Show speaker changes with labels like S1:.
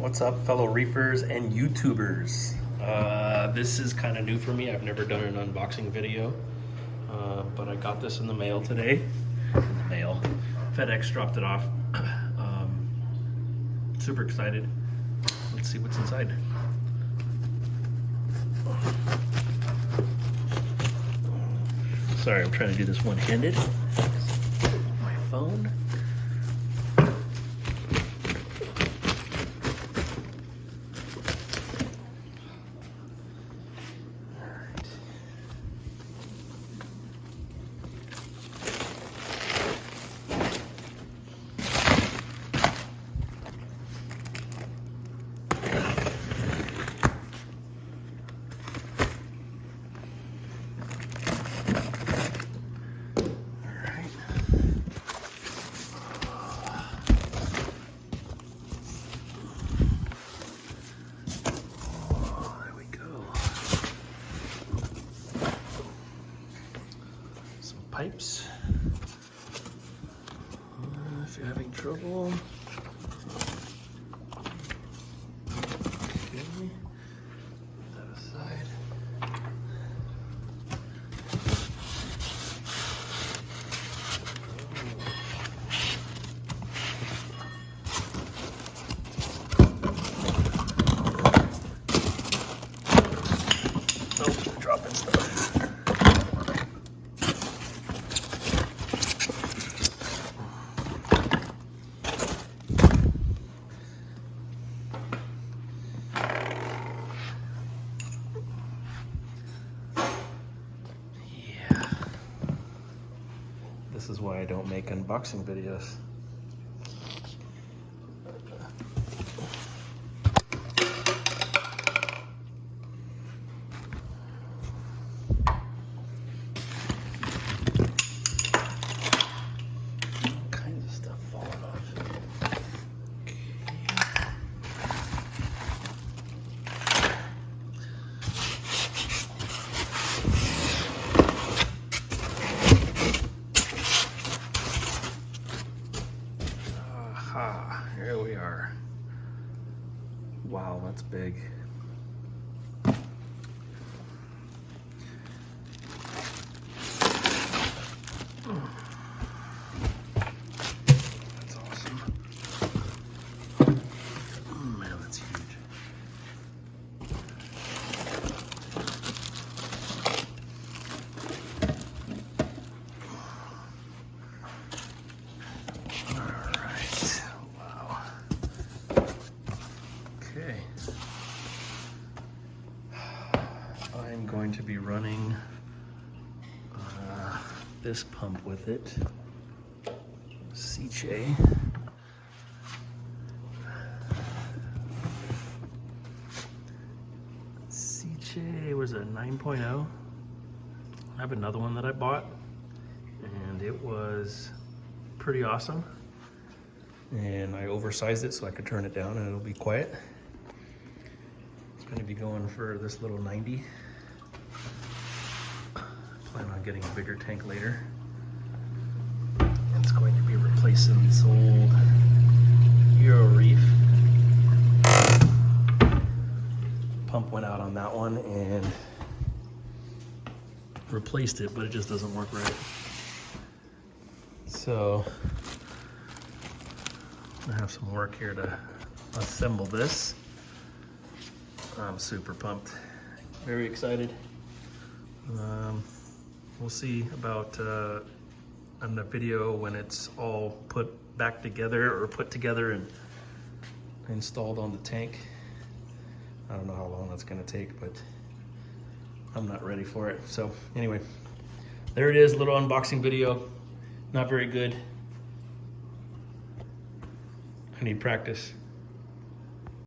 S1: What's up, fellow reefers and YouTubers? This is kind of new for me. I've never done an unboxing video, but I got this in the mail today. In the mail. FedEx dropped it off. Super excited. Let's see what's inside. Sorry, I'm trying to do this one-handed. My phone. Pipes. If you're having trouble. Okay. Put that aside. Oh, dropping stuff. This is why I don't make unboxing videos. All kinds of stuff falling off. Okay. Ah, here we are. Wow, that's big. That's awesome. Oh, man, that's huge. Okay, I'm going to be running this pump with it, Seche. Seche was a 9.0. I have another one that I bought, and it was pretty awesome. And I oversized it so I could turn it down and it'll be quiet. It's going to be going for this little 90. Plan on getting a bigger tank later. It's going to be replacing this old Reef. Pump went out on that one and replaced it, but it just doesn't work right. So I have some work here to assemble this. I'm super pumped, very excited. We'll see about on the video when it's all put back together or put together and installed on the tank. I don't know how long that's gonna take, but I'm not ready for it. So anyway, there it is, a little unboxing video. Not very good. I need practice.